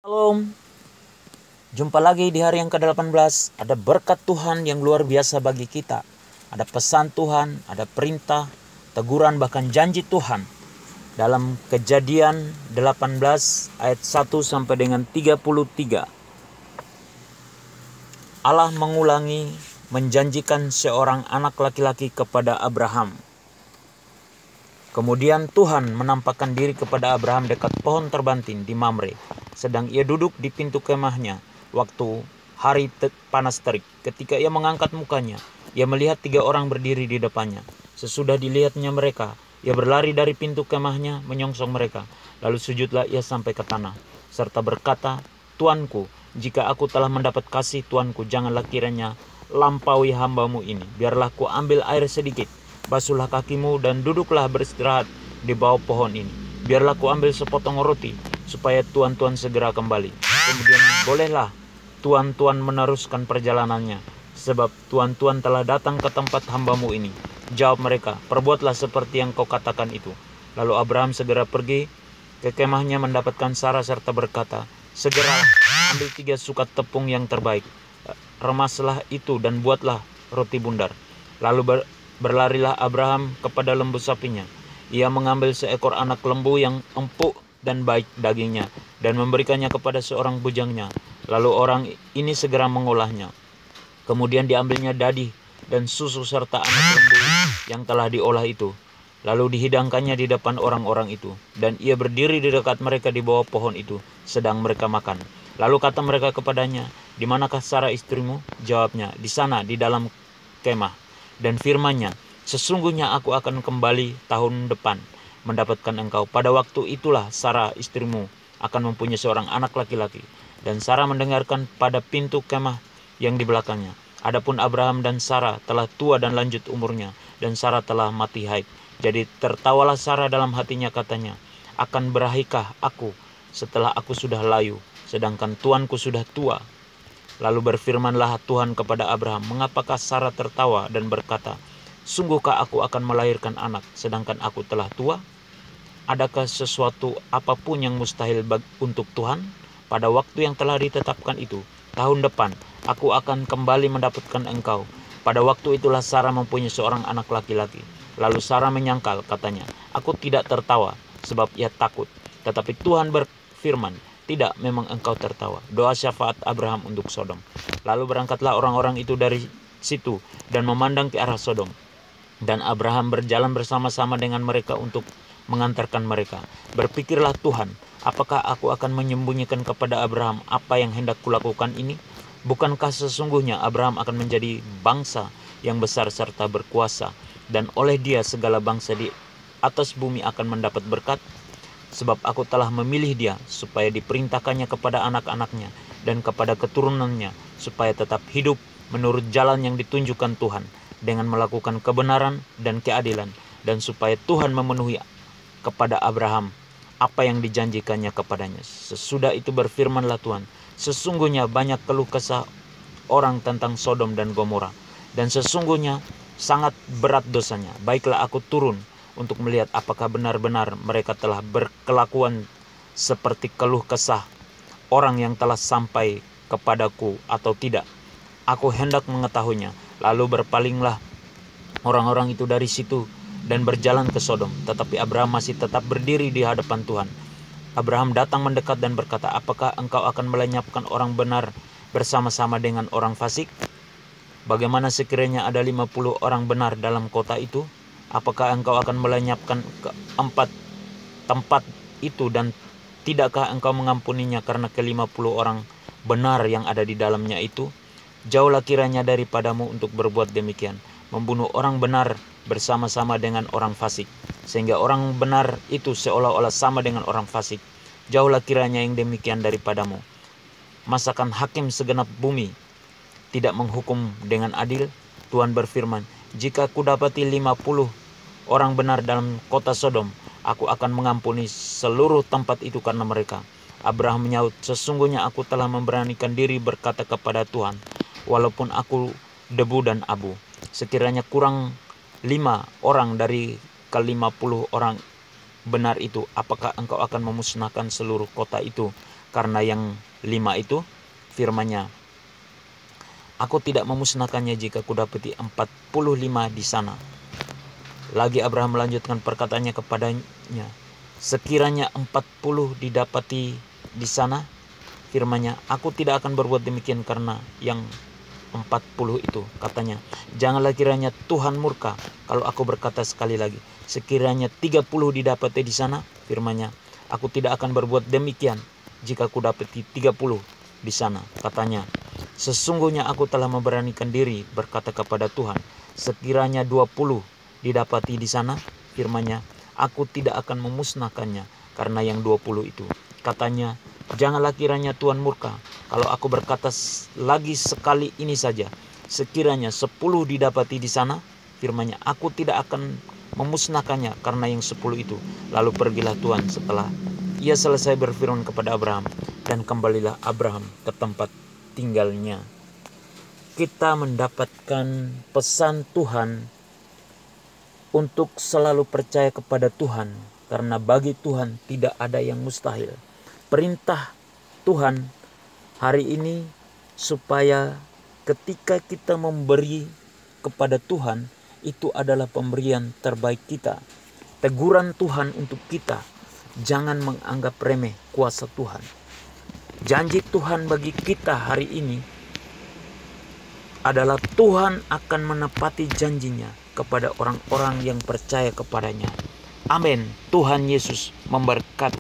Shalom, jumpa lagi di hari yang ke-18. Ada berkat Tuhan yang luar biasa bagi kita. Ada pesan Tuhan, ada perintah, teguran, bahkan janji Tuhan. Dalam Kejadian 18 ayat 1 sampai dengan 33. Allah mengulangi menjanjikan seorang anak laki-laki kepada Abraham. Kemudian Tuhan menampakkan diri kepada Abraham dekat pohon terbantin di Mamre, sedang ia duduk di pintu kemahnya waktu hari panas terik. Ketika ia mengangkat mukanya, ia melihat 3 orang berdiri di depannya. Sesudah dilihatnya mereka, ia berlari dari pintu kemahnya menyongsong mereka. Lalu sujudlah ia sampai ke tanah, serta berkata, "Tuanku, jika aku telah mendapat kasih Tuanku, janganlah kiranya lampaui hambamu ini. Biarlah ku ambil air sedikit, basuhlah kakimu dan duduklah beristirahat di bawah pohon ini. Biarlah ku ambil sepotong roti, supaya tuan-tuan segera kembali. Kemudian bolehlah tuan-tuan meneruskan perjalanannya, sebab tuan-tuan telah datang ke tempat hambamu ini." Jawab mereka, "Perbuatlah seperti yang kau katakan itu." Lalu Abraham segera pergi ke kemahnya mendapatkan Sarah serta berkata, "Segeralah ambil 3 sukat tepung yang terbaik, remaslah itu dan buatlah roti bundar." Lalu berlarilah Abraham kepada lembu sapinya. Ia mengambil seekor anak lembu yang empuk dan baik dagingnya dan memberikannya kepada seorang bujangnya. Lalu orang ini segera mengolahnya. Kemudian diambilnya dadi dan susu serta anak lembu yang telah diolah itu. Lalu dihidangkannya di depan orang-orang itu, dan ia berdiri di dekat mereka di bawah pohon itu, sedang mereka makan. Lalu kata mereka kepadanya, "Di manakah Sarah istrimu?" Jawabnya, "Di sana, di dalam kemah." Dan firman-Nya, "Sesungguhnya aku akan kembali tahun depan mendapatkan engkau. Pada waktu itulah Sarah istrimu akan mempunyai seorang anak laki-laki." Dan Sarah mendengarkan pada pintu kemah yang di belakangnya. Adapun Abraham dan Sarah telah tua dan lanjut umurnya, dan Sarah telah mati haid. Jadi tertawalah Sarah dalam hatinya, katanya, "Akan berahikah aku setelah aku sudah layu, sedangkan tuanku sudah tua?" Lalu berfirmanlah Tuhan kepada Abraham, "Mengapakah Sarah tertawa dan berkata, sungguhkah aku akan melahirkan anak, sedangkan aku telah tua? Adakah sesuatu apapun yang mustahil untuk Tuhan? Pada waktu yang telah ditetapkan itu, tahun depan, aku akan kembali mendapatkan engkau." Pada waktu itulah Sarah mempunyai seorang anak laki-laki. Lalu Sarah menyangkal, katanya, "Aku tidak tertawa," sebab ia takut. Tetapi Tuhan berfirman, "Tidak, memang engkau tertawa." Doa syafaat Abraham untuk Sodom. Lalu berangkatlah orang-orang itu dari situ dan memandang ke arah Sodom. Dan Abraham berjalan bersama-sama dengan mereka untuk mengantarkan mereka. Berpikirlah Tuhan, "Apakah aku akan menyembunyikan kepada Abraham apa yang hendak kulakukan ini? Bukankah sesungguhnya Abraham akan menjadi bangsa yang besar serta berkuasa, dan oleh dia segala bangsa di atas bumi akan mendapat berkat? Sebab aku telah memilih dia supaya diperintahkannya kepada anak-anaknya dan kepada keturunannya, supaya tetap hidup menurut jalan yang ditunjukkan Tuhan, dengan melakukan kebenaran dan keadilan, dan supaya Tuhan memenuhi kepada Abraham apa yang dijanjikannya kepadanya." Sesudah itu berfirmanlah Tuhan, "Sesungguhnya banyak keluh kesah orang tentang Sodom dan Gomora, dan sesungguhnya sangat berat dosanya. Baiklah aku turun untuk melihat apakah benar-benar mereka telah berkelakuan seperti keluh kesah orang yang telah sampai kepadaku atau tidak. Aku hendak mengetahuinya." Lalu berpalinglah orang-orang itu dari situ dan berjalan ke Sodom. Tetapi Abraham masih tetap berdiri di hadapan Tuhan. Abraham datang mendekat dan berkata, "Apakah engkau akan melenyapkan orang benar bersama-sama dengan orang fasik? Bagaimana sekiranya ada 50 orang benar dalam kota itu? Apakah engkau akan melenyapkan keempat tempat itu, dan tidakkah engkau mengampuninya karena ke-50 orang benar yang ada di dalamnya itu? Jauhlah kiranya daripadamu untuk berbuat demikian, membunuh orang benar bersama-sama dengan orang fasik, sehingga orang benar itu seolah-olah sama dengan orang fasik. Jauhlah kiranya yang demikian daripadamu. Masakan hakim segenap bumi tidak menghukum dengan adil?" Tuhan berfirman, "Jika kudapati 50 orang benar dalam kota Sodom, aku akan mengampuni seluruh tempat itu karena mereka." Abraham menyaut, "Sesungguhnya aku telah memberanikan diri berkata kepada Tuhan, walaupun aku debu dan abu, sekiranya kurang 5 orang dari ke-50 orang benar itu, apakah engkau akan memusnahkan seluruh kota itu Karena yang 5 itu firman-Nya, aku tidak memusnahkannya jika kudapati 45 di sana. Lagi Abraham melanjutkan perkataannya kepadanya, sekiranya 40 didapati di sana, firman-Nya, aku tidak akan berbuat demikian karena yang 40 itu. Katanya, janganlah kiranya Tuhan murka kalau aku berkata sekali lagi, sekiranya 30 didapati di sana, firman-Nya, aku tidak akan berbuat demikian jika aku dapati 30 di sana. Katanya, sesungguhnya aku telah memberanikan diri berkata kepada Tuhan, sekiranya 20 didapati di sana, firman-Nya, aku tidak akan memusnahkannya karena yang 20 itu. Katanya, janganlah kiranya Tuhan murka kalau aku berkata lagi sekali ini saja, sekiranya 10 didapati di sana, firman-Nya, aku tidak akan memusnahkannya karena yang 10 itu. Lalu pergilah Tuhan setelah ia selesai berfirman kepada Abraham, dan kembalilah Abraham ke tempat tinggalnya. Kita mendapatkan pesan Tuhan untuk selalu percaya kepada Tuhan, karena bagi Tuhan tidak ada yang mustahil. Perintah Tuhan hari ini supaya ketika kita memberi kepada Tuhan, itu adalah pemberian terbaik kita. Teguran Tuhan untuk kita, jangan menganggap remeh kuasa Tuhan. Janji Tuhan bagi kita hari ini adalah Tuhan akan menepati janjinya kepada orang-orang yang percaya kepadanya. Amin. Tuhan Yesus memberkati.